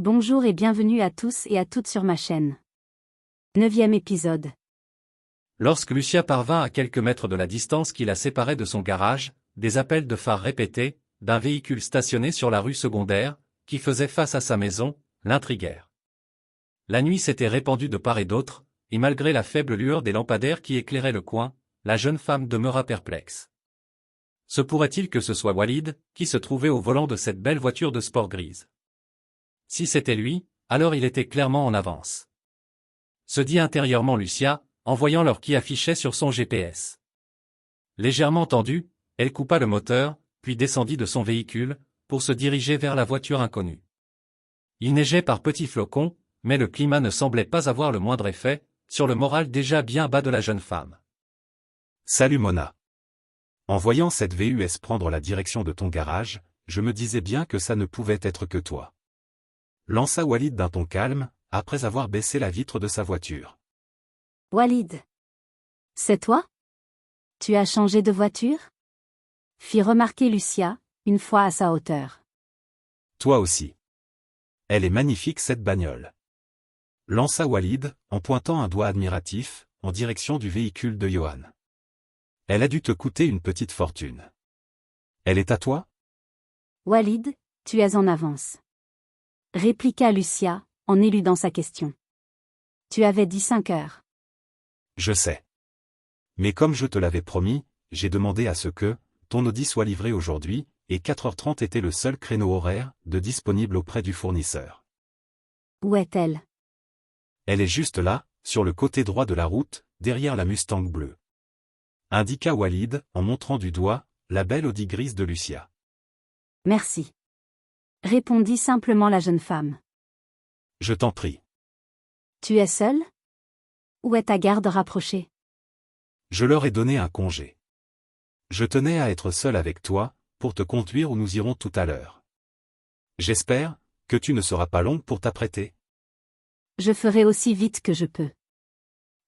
Bonjour et bienvenue à tous et à toutes sur ma chaîne. 9e épisode. Lorsque Lucia parvint à quelques mètres de la distance qui la séparait de son garage, des appels de phare répétés, d'un véhicule stationné sur la rue secondaire, qui faisait face à sa maison, l'intriguèrent. La nuit s'était répandue de part et d'autre, et malgré la faible lueur des lampadaires qui éclairaient le coin, la jeune femme demeura perplexe. Se pourrait-il que ce soit Walid, qui se trouvait au volant de cette belle voiture de sport grise? Si c'était lui, alors il était clairement en avance. Se dit intérieurement Lucia, en voyant l'heure qui affichait sur son GPS. Légèrement tendue, elle coupa le moteur, puis descendit de son véhicule, pour se diriger vers la voiture inconnue. Il neigeait par petits flocons, mais le climat ne semblait pas avoir le moindre effet, sur le moral déjà bien bas de la jeune femme. Salut Mona. En voyant cette VUS prendre la direction de ton garage, je me disais bien que ça ne pouvait être que toi. Lança Walid d'un ton calme, après avoir baissé la vitre de sa voiture. Walid. C'est toi? Tu as changé de voiture? Fit remarquer Lucia, une fois à sa hauteur. Toi aussi. Elle est magnifique cette bagnole. Lança Walid, en pointant un doigt admiratif, en direction du véhicule de Johan. Elle a dû te coûter une petite fortune. Elle est à toi? Walid, tu es en avance. Répliqua Lucia, en éludant sa question. Tu avais dit 5 heures. Je sais. Mais comme je te l'avais promis, j'ai demandé à ce que ton Audi soit livré aujourd'hui, et 4h30 était le seul créneau horaire de disponible auprès du fournisseur. Où est-elle? Elle est juste là, sur le côté droit de la route, derrière la Mustang bleue. Indiqua Walid, en montrant du doigt, la belle Audi grise de Lucia. Merci. Répondit simplement la jeune femme. Je t'en prie. Tu es seule? Où est ta garde rapprochée? Je leur ai donné un congé. Je tenais à être seul avec toi, pour te conduire où nous irons tout à l'heure. J'espère que tu ne seras pas longue pour t'apprêter. Je ferai aussi vite que je peux.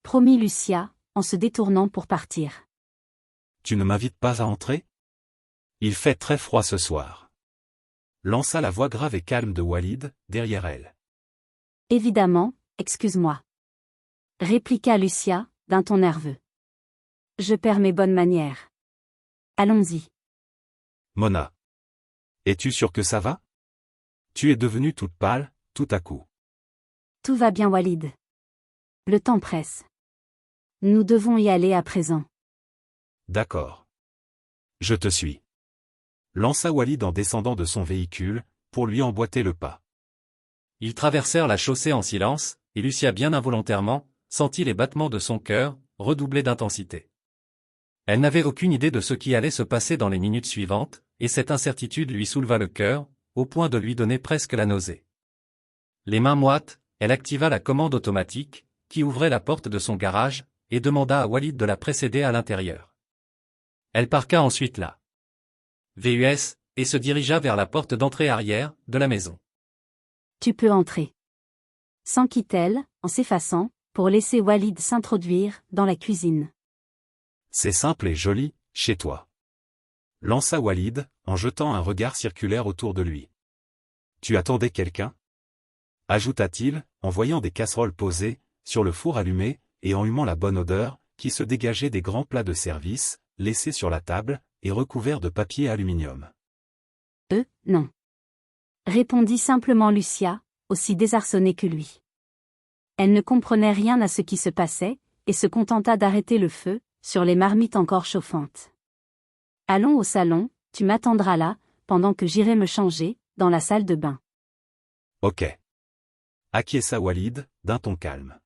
Promit Lucia, en se détournant pour partir. Tu ne m'invites pas à entrer? Il fait très froid ce soir. Lança la voix grave et calme de Walid, derrière elle. Évidemment, excuse-moi. Répliqua Lucia, d'un ton nerveux. Je perds mes bonnes manières. Allons-y. Mona. Es-tu sûre que ça va? Tu es devenue toute pâle, tout à coup. Tout va bien Walid. Le temps presse. Nous devons y aller à présent. D'accord. Je te suis. Lança Walid en descendant de son véhicule, pour lui emboîter le pas. Ils traversèrent la chaussée en silence, et Lucia bien involontairement, sentit les battements de son cœur, redoubler d'intensité. Elle n'avait aucune idée de ce qui allait se passer dans les minutes suivantes, et cette incertitude lui souleva le cœur, au point de lui donner presque la nausée. Les mains moites, elle activa la commande automatique, qui ouvrait la porte de son garage, et demanda à Walid de la précéder à l'intérieur. Elle parqua ensuite la VUS, et se dirigea vers la porte d'entrée arrière, de la maison. Tu peux entrer. S'enquit-elle, en s'effaçant, pour laisser Walid s'introduire, dans la cuisine. C'est simple et joli, chez toi. Lança Walid, en jetant un regard circulaire autour de lui. Tu attendais quelqu'un? Ajouta-t-il, en voyant des casseroles posées, sur le four allumé, et en humant la bonne odeur, qui se dégageait des grands plats de service, laissés sur la table, et recouverts de papier aluminium. Non. Répondit simplement Lucia, aussi désarçonnée que lui. Elle ne comprenait rien à ce qui se passait, et se contenta d'arrêter le feu, sur les marmites encore chauffantes. Allons au salon, tu m'attendras là, pendant que j'irai me changer, dans la salle de bain. Ok. Acquiesça Walid, d'un ton calme.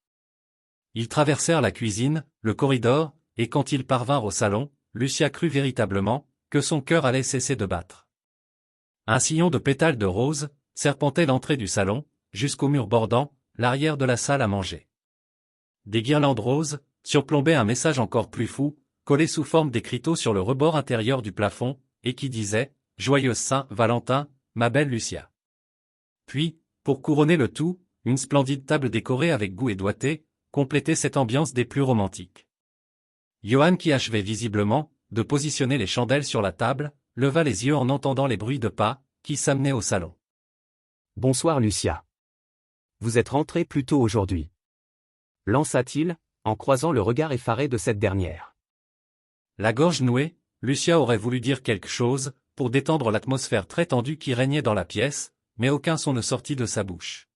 Ils traversèrent la cuisine, le corridor, et quand ils parvinrent au salon, Lucia crut véritablement que son cœur allait cesser de battre. Un sillon de pétales de rose serpentait l'entrée du salon, jusqu'au mur bordant l'arrière de la salle à manger. Des guirlandes roses surplombaient un message encore plus fou, collé sous forme d'écriteaux sur le rebord intérieur du plafond, et qui disait « Joyeux Saint-Valentin, ma belle Lucia ». Puis, pour couronner le tout, une splendide table décorée avec goût et doigté, complétait cette ambiance des plus romantiques. Johan, qui achevait visiblement de positionner les chandelles sur la table, leva les yeux en entendant les bruits de pas qui s'amenaient au salon. Bonsoir Lucia. vous êtes rentré plus tôt aujourd'hui. Lança-t-il, en croisant le regard effaré de cette dernière. La gorge nouée, Lucia aurait voulu dire quelque chose, pour détendre l'atmosphère très tendue qui régnait dans la pièce, mais aucun son ne sortit de sa bouche.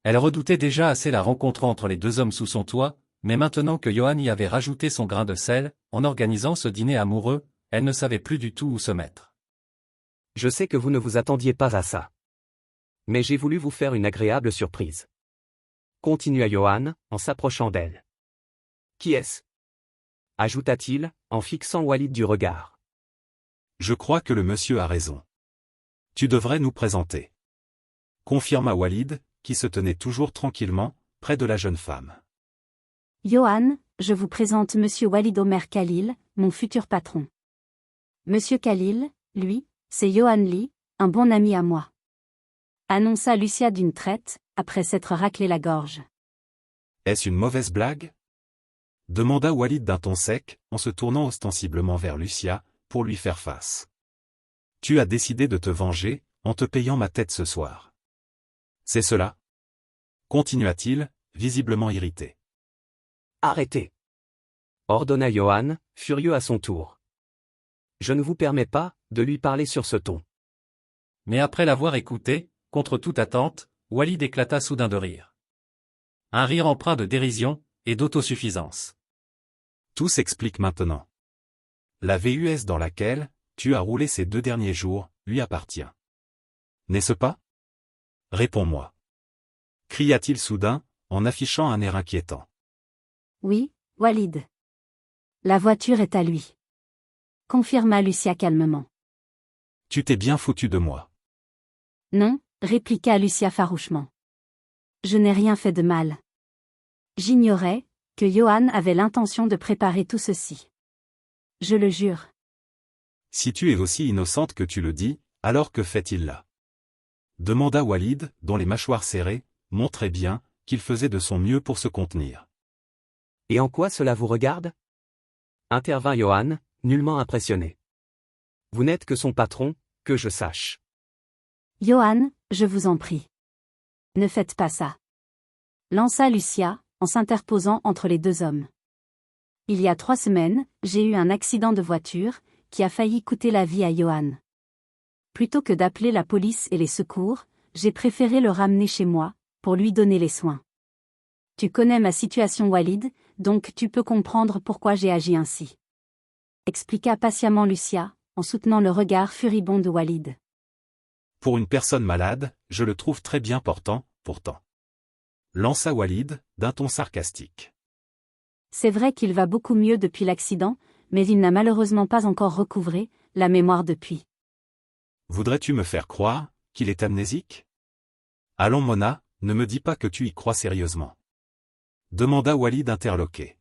Elle redoutait déjà assez la rencontre entre les deux hommes sous son toit, mais maintenant que Johan y avait rajouté son grain de sel, en organisant ce dîner amoureux, elle ne savait plus du tout où se mettre. Je sais que vous ne vous attendiez pas à ça. Mais j'ai voulu vous faire une agréable surprise. Continua Johan, en s'approchant d'elle. Qui est-ce? Ajouta-t-il, en fixant Walid du regard. Je crois que le monsieur a raison. Tu devrais nous présenter. Confirma Walid, qui se tenait toujours tranquillement, près de la jeune femme. Johan, je vous présente Monsieur Walid Omer Khalil, mon futur patron. Monsieur Khalil, lui, c'est Johan Lee, un bon ami à moi. Annonça Lucia d'une traite, après s'être raclé la gorge. Est-ce une mauvaise blague? Demanda Walid d'un ton sec, en se tournant ostensiblement vers Lucia, pour lui faire face. Tu as décidé de te venger, en te payant ma tête ce soir. C'est cela? Continua-t-il, visiblement irrité. Arrêtez! Ordonna Johan, furieux à son tour. Je ne vous permets pas de lui parler sur ce ton. Mais après l'avoir écouté, contre toute attente, Walid éclata soudain de rire. Un rire empreint de dérision et d'autosuffisance. Tout s'explique maintenant. La VUS dans laquelle tu as roulé ces 2 derniers jours lui appartient. N'est-ce pas? Réponds-moi. Cria-t-il soudain, en affichant un air inquiétant. Oui, Walid. La voiture est à lui. Confirma Lucia calmement. Tu t'es bien foutu de moi. Non, répliqua Lucia farouchement. Je n'ai rien fait de mal. J'ignorais que Johan avait l'intention de préparer tout ceci. Je le jure. Si tu es aussi innocente que tu le dis, alors que fait-il là? Demanda Walid, dont les mâchoires serrées montraient bien qu'il faisait de son mieux pour se contenir. Et en quoi cela vous regarde? Intervint Johan, nullement impressionné. Vous n'êtes que son patron, que je sache. Johan, je vous en prie. Ne faites pas ça. Lança Lucia, en s'interposant entre les deux hommes. Il y a 3 semaines, j'ai eu un accident de voiture, qui a failli coûter la vie à Johan. Plutôt que d'appeler la police et les secours, j'ai préféré le ramener chez moi, pour lui donner les soins. Tu connais ma situation Walid, donc tu peux comprendre pourquoi j'ai agi ainsi. Expliqua patiemment Lucia, en soutenant le regard furibond de Walid. Pour une personne malade, je le trouve très bien portant, pourtant. Lança Walid, d'un ton sarcastique. C'est vrai qu'il va beaucoup mieux depuis l'accident, mais il n'a malheureusement pas encore recouvré la mémoire depuis. Voudrais-tu me faire croire qu'il est amnésique? Allons Mona, ne me dis pas que tu y crois sérieusement. Demanda Walid interloqué.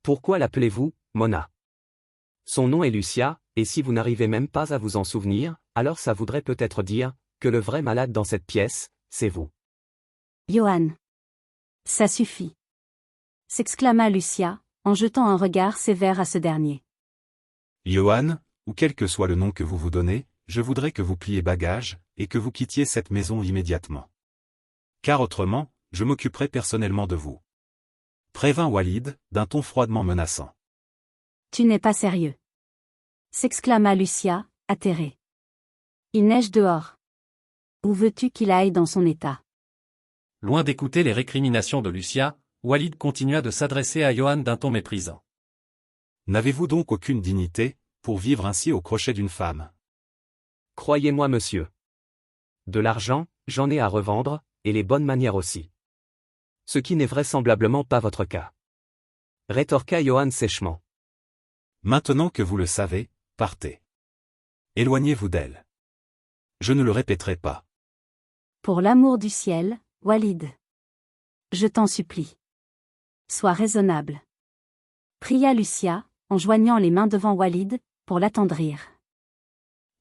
Pourquoi l'appelez-vous Mona? Son nom est Lucia, et si vous n'arrivez même pas à vous en souvenir, alors ça voudrait peut-être dire que le vrai malade dans cette pièce, c'est vous. Johan. Ça suffit. S'exclama Lucia, en jetant un regard sévère à ce dernier. Johan, ou quel que soit le nom que vous vous donnez, je voudrais que vous pliez bagages, et que vous quittiez cette maison immédiatement. Car autrement, je m'occuperai personnellement de vous. Prévint Walid, d'un ton froidement menaçant. Tu n'es pas sérieux. S'exclama Lucia, atterrée. Il neige dehors. Où veux-tu qu'il aille dans son état? Loin d'écouter les récriminations de Lucia, Walid continua de s'adresser à Johan d'un ton méprisant. N'avez-vous donc aucune dignité, pour vivre ainsi au crochet d'une femme? Croyez-moi monsieur. De l'argent, j'en ai à revendre, et les bonnes manières aussi. Ce qui n'est vraisemblablement pas votre cas. Rétorqua Johan sèchement. Maintenant que vous le savez, partez. Éloignez-vous d'elle. Je ne le répéterai pas. Pour l'amour du ciel, Walid. Je t'en supplie. Sois raisonnable. Pria Lucia, en joignant les mains devant Walid, pour l'attendrir.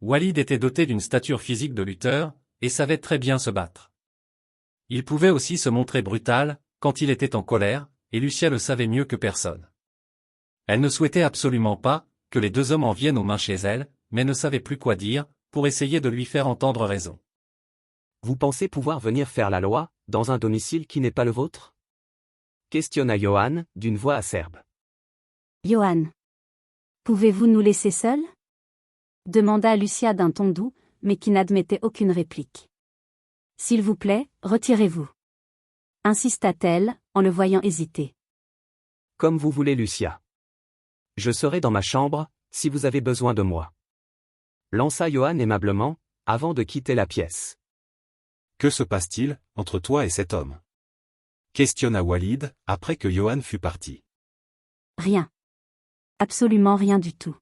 Walid était doté d'une stature physique de lutteur, et savait très bien se battre. Il pouvait aussi se montrer brutal, quand il était en colère, et Lucia le savait mieux que personne. Elle ne souhaitait absolument pas que les deux hommes en viennent aux mains chez elle, mais ne savait plus quoi dire, pour essayer de lui faire entendre raison. Vous pensez pouvoir venir faire la loi, dans un domicile qui n'est pas le vôtre? Questionna Johan, d'une voix acerbe. Johan. Pouvez-vous nous laisser seuls? Demanda Lucia d'un ton doux, mais qui n'admettait aucune réplique. S'il vous plaît, retirez-vous. Insista-t-elle, en le voyant hésiter. Comme vous voulez, Lucia. Je serai dans ma chambre, si vous avez besoin de moi. Lança Johan aimablement, avant de quitter la pièce. Que se passe-t-il, entre toi et cet homme? Questionna Walid, après que Johan fut parti. Rien. Absolument rien du tout.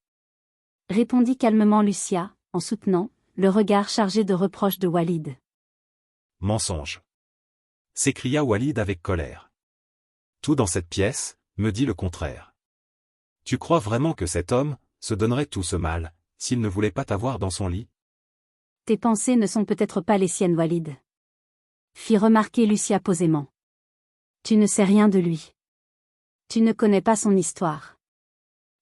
Répondit calmement Lucia, en soutenant le regard chargé de reproches de Walid. Mensonge. S'écria Walid avec colère. Tout dans cette pièce, me dit le contraire. Tu crois vraiment que cet homme se donnerait tout ce mal, s'il ne voulait pas t'avoir dans son lit? Tes pensées ne sont peut-être pas les siennes, Walid. Fit remarquer Lucia posément. Tu ne sais rien de lui. Tu ne connais pas son histoire.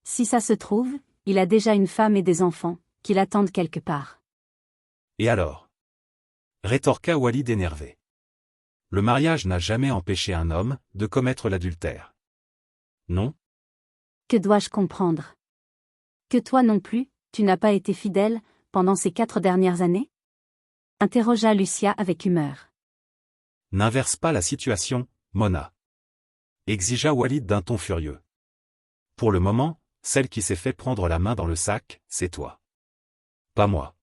Si ça se trouve, il a déjà une femme et des enfants, qui l'attendent quelque part. Et alors? Rétorqua Walid énervé. Le mariage n'a jamais empêché un homme de commettre l'adultère. Non? Que dois-je comprendre? Que toi non plus, tu n'as pas été fidèle, pendant ces 4 dernières années? Interrogea Lucia avec humeur. N'inverse pas la situation, Mona. Exigea Walid d'un ton furieux. Pour le moment, celle qui s'est fait prendre la main dans le sac, c'est toi. Pas moi.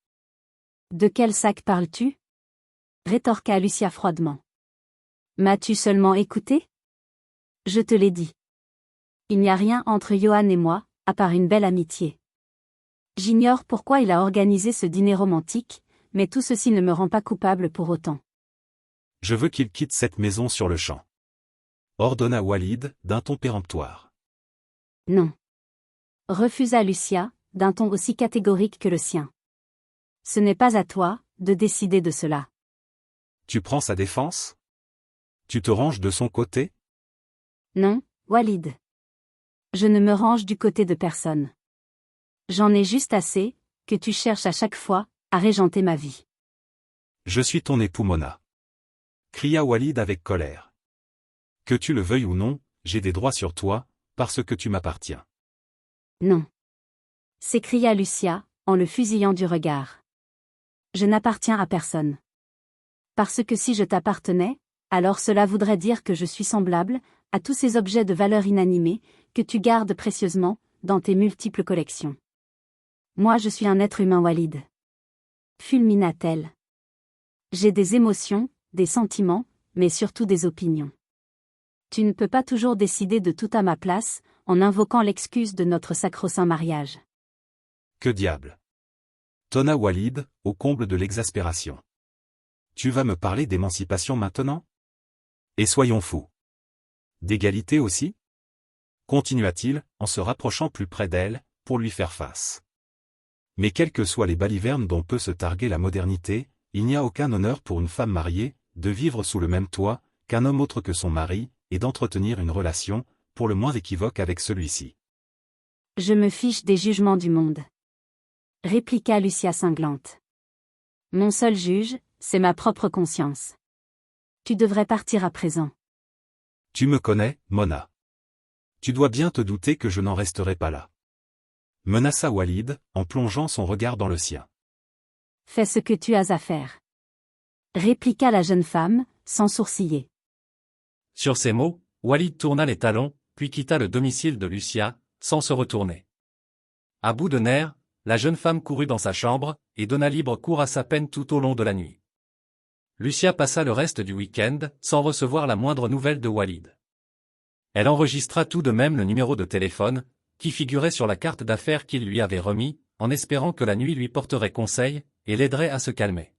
De quel sac parles-tu? Rétorqua Lucia froidement. M'as-tu seulement écouté? Je te l'ai dit. Il n'y a rien entre Johan et moi, à part une belle amitié. J'ignore pourquoi il a organisé ce dîner romantique, mais tout ceci ne me rend pas coupable pour autant. Je veux qu'il quitte cette maison sur le champ. Ordonna Walid, d'un ton péremptoire. Non. Refusa Lucia, d'un ton aussi catégorique que le sien. Ce n'est pas à toi, de décider de cela. Tu prends sa défense? Tu te ranges de son côté? Non, Walid. Je ne me range du côté de personne. J'en ai juste assez, que tu cherches à chaque fois, à régenter ma vie. Je suis ton époux Mona. Cria Walid avec colère. Que tu le veuilles ou non, j'ai des droits sur toi, parce que tu m'appartiens. Non. S'écria Lucia, en le fusillant du regard. Je n'appartiens à personne. Parce que si je t'appartenais, alors cela voudrait dire que je suis semblable à tous ces objets de valeur inanimée que tu gardes précieusement dans tes multiples collections. Moi je suis un être humain, Walid. Fulmina-t-elle. J'ai des émotions, des sentiments, mais surtout des opinions. Tu ne peux pas toujours décider de tout à ma place, en invoquant l'excuse de notre sacro-saint mariage. Que diable! Tonna Walid, au comble de l'exaspération. Tu vas me parler d'émancipation maintenant? Et soyons fous. D'égalité aussi? Continua-t-il, en se rapprochant plus près d'elle, pour lui faire face. Mais quelles que soient les balivernes dont peut se targuer la modernité, il n'y a aucun honneur pour une femme mariée, de vivre sous le même toit, qu'un homme autre que son mari, et d'entretenir une relation, pour le moins équivoque avec celui-ci. Je me fiche des jugements du monde. Répliqua Lucia cinglante. Mon seul juge, c'est ma propre conscience. Tu devrais partir à présent. Tu me connais, Mona. Tu dois bien te douter que je n'en resterai pas là. Menaça Walid, en plongeant son regard dans le sien. Fais ce que tu as à faire. Répliqua la jeune femme, sans sourciller. Sur ces mots, Walid tourna les talons, puis quitta le domicile de Lucia, sans se retourner. À bout de nerfs, la jeune femme courut dans sa chambre, et donna libre cours à sa peine tout au long de la nuit. Lucia passa le reste du week-end, sans recevoir la moindre nouvelle de Walid. Elle enregistra tout de même le numéro de téléphone, qui figurait sur la carte d'affaires qu'il lui avait remis, en espérant que la nuit lui porterait conseil, et l'aiderait à se calmer.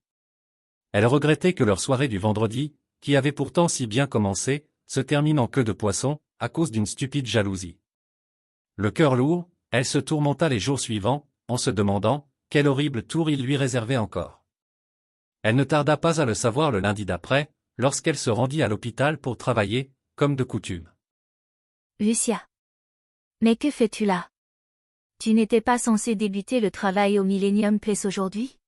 Elle regrettait que leur soirée du vendredi, qui avait pourtant si bien commencé, se termine en queue de poisson, à cause d'une stupide jalousie. Le cœur lourd, elle se tourmenta les jours suivants, en se demandant quel horrible tour il lui réservait encore. Elle ne tarda pas à le savoir le lundi d'après, lorsqu'elle se rendit à l'hôpital pour travailler, comme de coutume. Lucia. Mais que fais-tu là? Tu n'étais pas censée débuter le travail au Millennium Place aujourd'hui?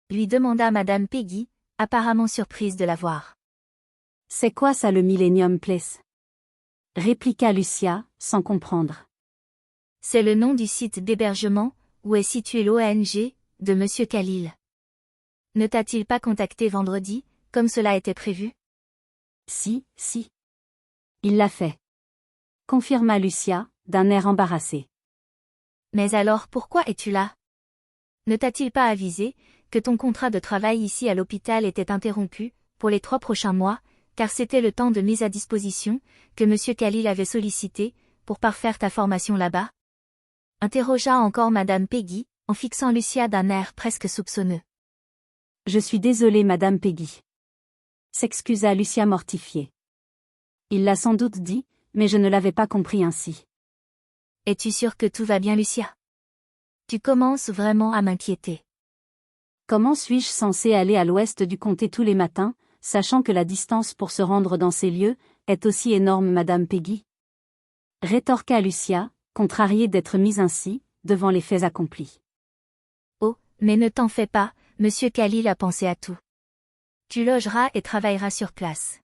Lui demanda Madame Peggy, apparemment surprise de la voir. C'est quoi ça le Millennium Place? Répliqua Lucia, sans comprendre. C'est le nom du site d'hébergement, où est situé l'ONG, de Monsieur Khalil. Ne t'a-t-il pas contacté vendredi, comme cela était prévu? Si. Il l'a fait. Confirma Lucia, d'un air embarrassé. Mais alors pourquoi es-tu là? Ne t'a-t-il pas avisé, que ton contrat de travail ici à l'hôpital était interrompu, pour les 3 prochains mois, car c'était le temps de mise à disposition, que Monsieur Khalil avait sollicité, pour parfaire ta formation là-bas? Interrogea encore Madame Peggy, en fixant Lucia d'un air presque soupçonneux. Je suis désolée Madame Peggy. S'excusa Lucia mortifiée. Il l'a sans doute dit, mais je ne l'avais pas compris ainsi. Es-tu sûre que tout va bien Lucia? Tu commences vraiment à m'inquiéter. Comment suis-je censée aller à l'ouest du comté tous les matins, sachant que la distance pour se rendre dans ces lieux est aussi énorme Madame Peggy? Rétorqua Lucia, contrariée d'être mise ainsi, devant les faits accomplis. Oh, mais ne t'en fais pas, Monsieur Khalil a pensé à tout. Tu logeras et travailleras sur place.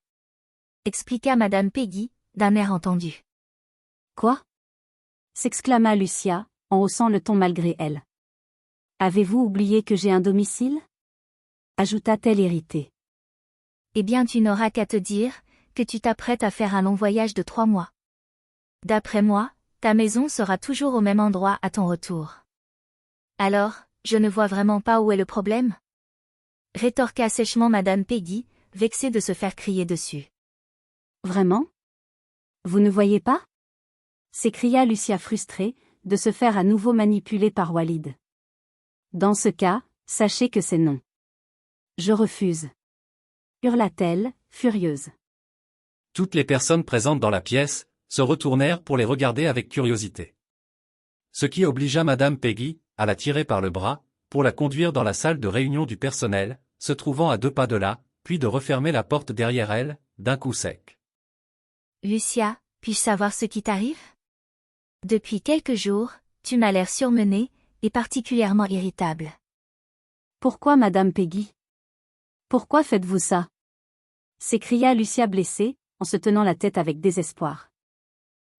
Expliqua Madame Peggy, d'un air entendu. Quoi? S'exclama Lucia, en haussant le ton malgré elle. Avez-vous oublié que j'ai un domicile? Ajouta-t-elle irritée. Eh bien tu n'auras qu'à te dire, que tu t'apprêtes à faire un long voyage de 3 mois. D'après moi, ta maison sera toujours au même endroit à ton retour. Alors, je ne vois vraiment pas où est le problème? Rétorqua sèchement Madame Peggy, vexée de se faire crier dessus. Vraiment? Vous ne voyez pas? S'écria Lucia frustrée, de se faire à nouveau manipuler par Walid. Dans ce cas, sachez que c'est non. Je refuse. Hurla-t-elle, furieuse. Toutes les personnes présentes dans la pièce se retournèrent pour les regarder avec curiosité. Ce qui obligea Madame Peggy à la tirer par le bras, pour la conduire dans la salle de réunion du personnel, se trouvant à 2 pas de là, puis de refermer la porte derrière elle, d'un coup sec. Lucia, puis-je savoir ce qui t'arrive? Depuis quelques jours, tu m'as l'air surmenée, et particulièrement irritable. Pourquoi Madame Peggy? Pourquoi faites-vous ça? S'écria Lucia blessée, en se tenant la tête avec désespoir.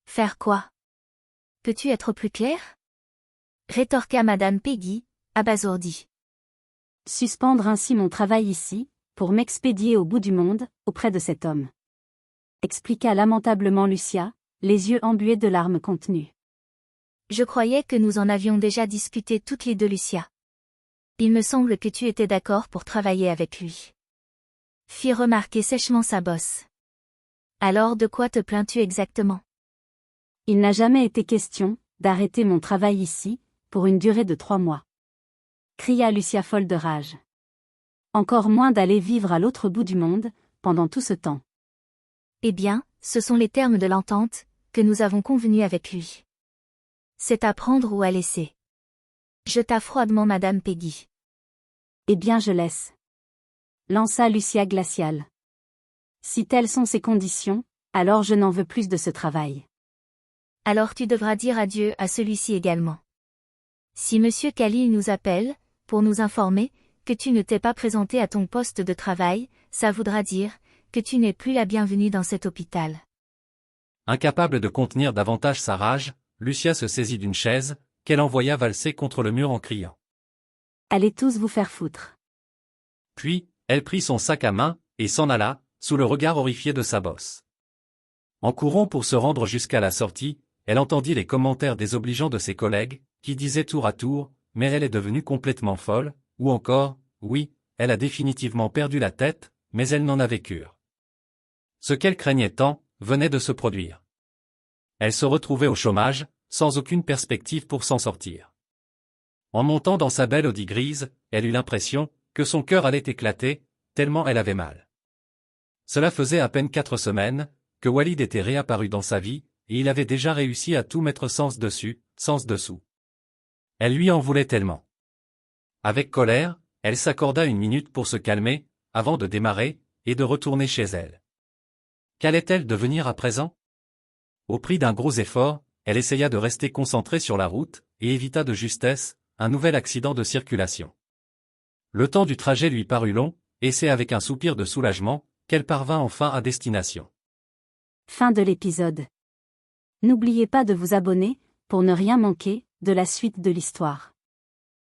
Faire quoi? Peux-tu être plus clair? Rétorqua Madame Peggy, abasourdie. Suspendre ainsi mon travail ici, pour m'expédier au bout du monde, auprès de cet homme. Expliqua lamentablement Lucia, les yeux embués de larmes contenues. Je croyais que nous en avions déjà discuté toutes les deux Lucia. Il me semble que tu étais d'accord pour travailler avec lui. Fit remarquer sèchement sa bosse. Alors de quoi te plains-tu exactement? Il n'a jamais été question d'arrêter mon travail ici, pour une durée de 3 mois. Cria Lucia folle de rage. Encore moins d'aller vivre à l'autre bout du monde, pendant tout ce temps. Eh bien, ce sont les termes de l'entente, que nous avons convenus avec lui. C'est à prendre ou à laisser. Jeta froidement Madame Peggy. Eh bien je laisse. Lança Lucia glaciale. Si telles sont ses conditions, alors je n'en veux plus de ce travail. Alors tu devras dire adieu à celui-ci également. Si Monsieur Khalil nous appelle, pour nous informer, que tu ne t'es pas présenté à ton poste de travail, ça voudra dire, que tu n'es plus la bienvenue dans cet hôpital. Incapable de contenir davantage sa rage, Lucia se saisit d'une chaise, qu'elle envoya valser contre le mur en criant. Allez tous vous faire foutre. Puis, elle prit son sac à main, et s'en alla, sous le regard horrifié de sa bosse. En courant pour se rendre jusqu'à la sortie, elle entendit les commentaires désobligeants de ses collègues, qui disaient tour à tour, mais elle est devenue complètement folle, ou encore, oui, elle a définitivement perdu la tête, mais elle n'en avait cure. Ce qu'elle craignait tant, venait de se produire. Elle se retrouvait au chômage, sans aucune perspective pour s'en sortir. En montant dans sa belle Audi grise, elle eut l'impression que son cœur allait éclater, tellement elle avait mal. Cela faisait à peine 4 semaines, que Walid était réapparu dans sa vie, et il avait déjà réussi à tout mettre sens dessus, sens dessous. Elle lui en voulait tellement. Avec colère, elle s'accorda 1 minute pour se calmer, avant de démarrer, et de retourner chez elle. Qu'allait-elle devenir à présent? Au prix d'un gros effort, elle essaya de rester concentrée sur la route, et évita de justesse un nouvel accident de circulation. Le temps du trajet lui parut long, et c'est avec un soupir de soulagement qu'elle parvint enfin à destination. Fin de l'épisode. N'oubliez pas de vous abonner, pour ne rien manquer, de la suite de l'histoire.